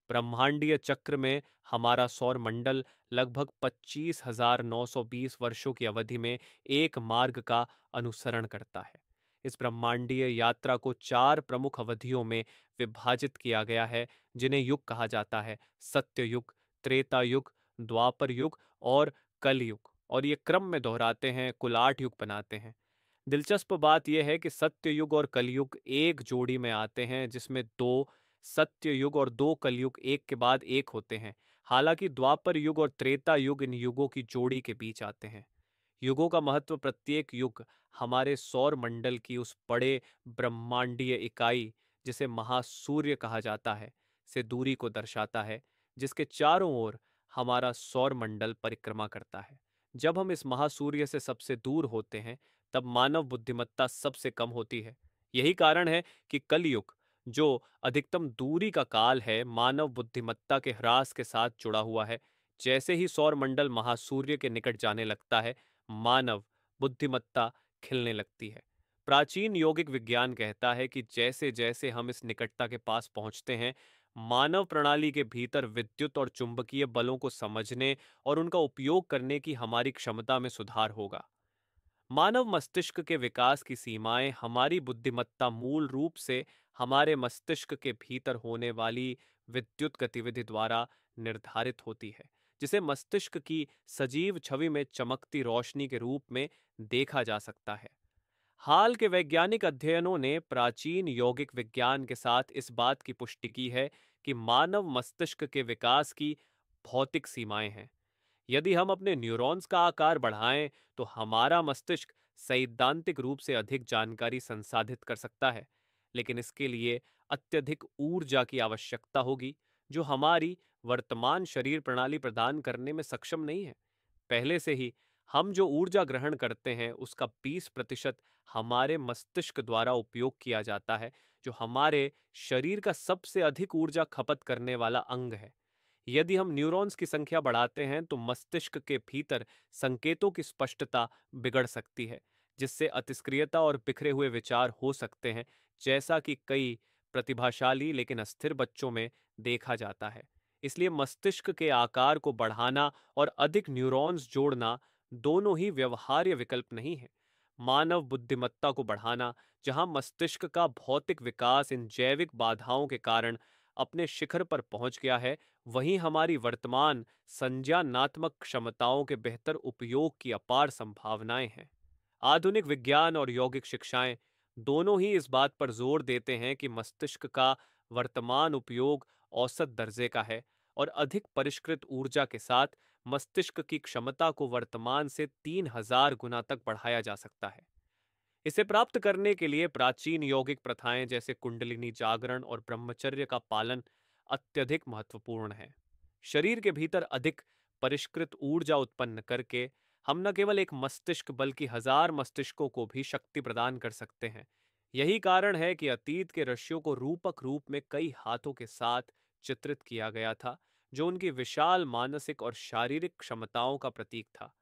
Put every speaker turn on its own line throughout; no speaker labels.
ब्रह्मांडीय चक्र में हमारा सौर मंडल लगभग 25,920 वर्षों की अवधि में एक मार्ग का अनुसरण करता है। इस ब्रह्मांडीय यात्रा को चार प्रमुख अवधियों में विभाजित किया गया है, जिन्हें युग कहा जाता है: सत्य युग, त्रेता युग, द्वापर युग और कल युग। और ये क्रम में दोहराते हैं, कुल 8 युग बनाते हैं। दिलचस्प बात यह है कि सत्य युग और कलयुग एक जोड़ी में आते हैं, जिसमें दो सत्य युग और दो कलयुग एक के बाद एक होते हैं। हालांकि द्वापर युग और त्रेता युग इन युगों की जोड़ी के बीच आते हैं। युगों का महत्व: प्रत्येक युग हमारे सौर मंडल की उस बड़े ब्रह्मांडीय इकाई, जिसे महासूर्य कहा जाता है, से दूरी को दर्शाता है, जिसके चारों ओर हमारा सौर मंडल परिक्रमा करता है। जब हम इस महासूर्य से सबसे दूर होते हैं, तब मानव बुद्धिमत्ता सबसे कम होती है। यही कारण है कि कलयुग, जो अधिकतम दूरी का काल है, मानव बुद्धिमत्ता के ह्रास के साथ जुड़ा हुआ है। जैसे ही सौर मंडल महासूर्य के निकट जाने लगता है, मानव बुद्धिमत्ता खिलने लगती है। प्राचीन यौगिक विज्ञान कहता है कि जैसे जैसे हम इस निकटता के पास पहुंचते हैं, मानव प्रणाली के भीतर विद्युत और चुंबकीय बलों को समझने और उनका उपयोग करने की हमारी क्षमता में सुधार होगा। मानव मस्तिष्क के विकास की सीमाएं हमारी बुद्धिमत्ता मूल रूप से हमारे मस्तिष्क के भीतर होने वाली विद्युत गतिविधि द्वारा निर्धारित होती है, जिसे मस्तिष्क की सजीव छवि में चमकती रोशनी के रूप में देखा जा सकता है। हाल के वैज्ञानिक अध्ययनों ने प्राचीन यौगिक विज्ञान के साथ इस बात की पुष्टि की है कि मानव मस्तिष्क के विकास की भौतिक सीमाएं हैं। यदि हम अपने न्यूरॉन्स का आकार बढ़ाएं, तो हमारा मस्तिष्क सैद्धांतिक रूप से अधिक जानकारी संसाधित कर सकता है, लेकिन इसके लिए अत्यधिक ऊर्जा की आवश्यकता होगी, जो हमारी वर्तमान शरीर प्रणाली प्रदान करने में सक्षम नहीं है। पहले से ही हम जो ऊर्जा ग्रहण करते हैं, उसका 20% हमारे मस्तिष्क द्वारा उपयोग किया जाता है, जो हमारे शरीर का सबसे अधिक ऊर्जा खपत करने वाला अंग है। यदि हम न्यूरॉन्स की संख्या बढ़ाते हैं, तो मस्तिष्क के भीतर संकेतों की स्पष्टता बिगड़ सकती है, जिससे अतिस्क्रियता और बिखरे हुए विचार हो सकते हैं, जैसा कि कई प्रतिभाशाली लेकिन अस्थिर बच्चों में देखा जाता है। इसलिए मस्तिष्क के आकार को बढ़ाना और अधिक न्यूरॉन्स जोड़ना दोनों ही व्यवहार्य विकल्प नहीं है। मानव बुद्धिमत्ता को बढ़ाना, जहां मस्तिष्क का भौतिक विकास इन जैविक बाधाओं के कारण अपने शिखर पर पहुंच गया है, वहीं हमारी वर्तमान संज्ञानात्मक क्षमताओं के बेहतर उपयोग की अपार संभावनाएं हैं। आधुनिक विज्ञान और यौगिक शिक्षाएं दोनों ही इस बात पर जोर देते हैं कि मस्तिष्क का वर्तमान उपयोग औसत दर्जे का है, और अधिक परिष्कृत ऊर्जा के साथ मस्तिष्क की क्षमता को वर्तमान से 3000 गुना तक बढ़ाया जा सकता है। इसे प्राप्त करने के लिए प्राचीन यौगिक प्रथाएं जैसे कुंडलिनी जागरण और ब्रह्मचर्य का पालन अत्यधिक महत्वपूर्ण है। शरीर के भीतर अधिक परिष्कृत ऊर्जा उत्पन्न करके हम न केवल एक मस्तिष्क बल्कि हजार मस्तिष्कों को भी शक्ति प्रदान कर सकते हैं। यही कारण है कि अतीत के ऋषियों को रूपक रूप में कई हाथों के साथ चित्रित किया गया था, जो उनकी विशाल मानसिक और शारीरिक क्षमताओं का प्रतीक था।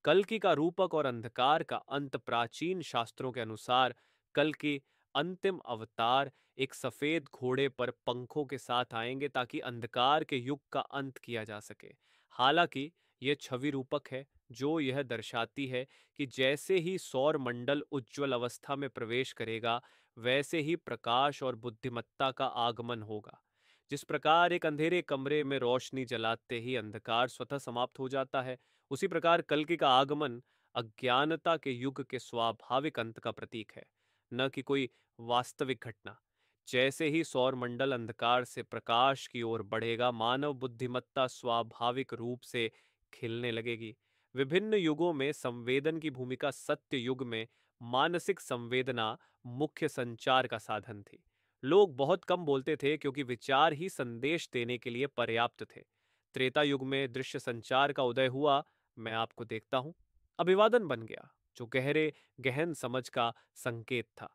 कल्कि का रूपक और अंधकार का अंत: प्राचीन शास्त्रों के अनुसार कल्कि अंतिम अवतार एक सफेद घोड़े पर पंखों के साथ आएंगे, ताकि अंधकार के युग का अंत किया जा सके। हालांकि यह छवि रूपक है, जो यह दर्शाती है कि जैसे ही सौर मंडल उज्ज्वल अवस्था में प्रवेश करेगा, वैसे ही प्रकाश और बुद्धिमत्ता का आगमन होगा। जिस प्रकार एक अंधेरे कमरे में रोशनी जलाते ही अंधकार स्वतः समाप्त हो जाता है, उसी प्रकार कल्कि का आगमन अज्ञानता के युग के स्वाभाविक अंत का प्रतीक है, न कि कोई वास्तविक घटना। जैसे ही सौरमंडल अंधकार से प्रकाश की ओर बढ़ेगा, मानव बुद्धिमत्ता स्वाभाविक रूप से खिलने लगेगी। विभिन्न युगों में संवेदन की भूमिका: सत्य युग में मानसिक संवेदना मुख्य संचार का साधन थी। लोग बहुत कम बोलते थे, क्योंकि विचार ही संदेश देने के लिए पर्याप्त थे। त्रेता युग में दृश्य संचार का उदय हुआ, मैं आपको देखता हूँ, अभिवादन बन गया, जो गहरे गहन समझ का संकेत था।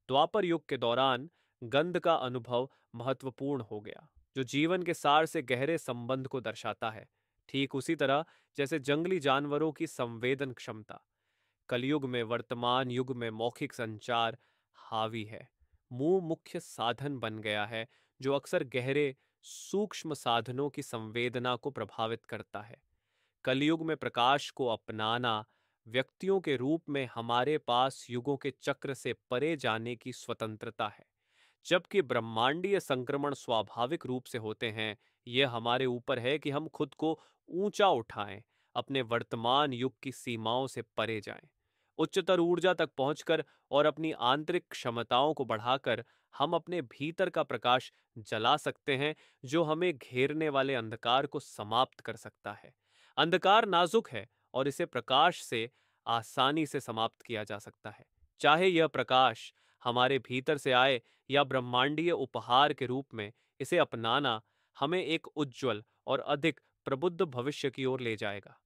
द्वापर युग के दौरान गंध का अनुभव महत्वपूर्ण हो गया, जो जीवन के सार से गहरे संबंध को दर्शाता है, ठीक उसी तरह जैसे जंगली जानवरों की संवेदन क्षमता। कलयुग में, वर्तमान युग में मौखिक संचार हावी है। मुंह मुख्य साधन बन गया है, जो अक्सर गहरे सूक्ष्म साधनों की संवेदना को प्रभावित करता है। कलयुग में प्रकाश को अपनाना व्यक्तियों के रूप में हमारे पास युगों के चक्र से परे जाने की स्वतंत्रता है। जबकि ब्रह्मांडीय संक्रमण स्वाभाविक रूप से होते हैं, यह हमारे ऊपर है कि हम खुद को ऊंचा उठाएं, अपने वर्तमान युग की सीमाओं से परे जाएं। उच्चतर ऊर्जा तक पहुंचकर और अपनी आंतरिक क्षमताओं को बढ़ाकर हम अपने भीतर का प्रकाश जला सकते हैं, जो हमें घेरने वाले अंधकार को समाप्त कर सकता है। अंधकार नाजुक है और इसे प्रकाश से आसानी से समाप्त किया जा सकता है, चाहे यह प्रकाश हमारे भीतर से आए या ब्रह्मांडीय उपहार के रूप में। इसे अपनाना हमें एक उज्जवल और अधिक प्रबुद्ध भविष्य की ओर ले जाएगा।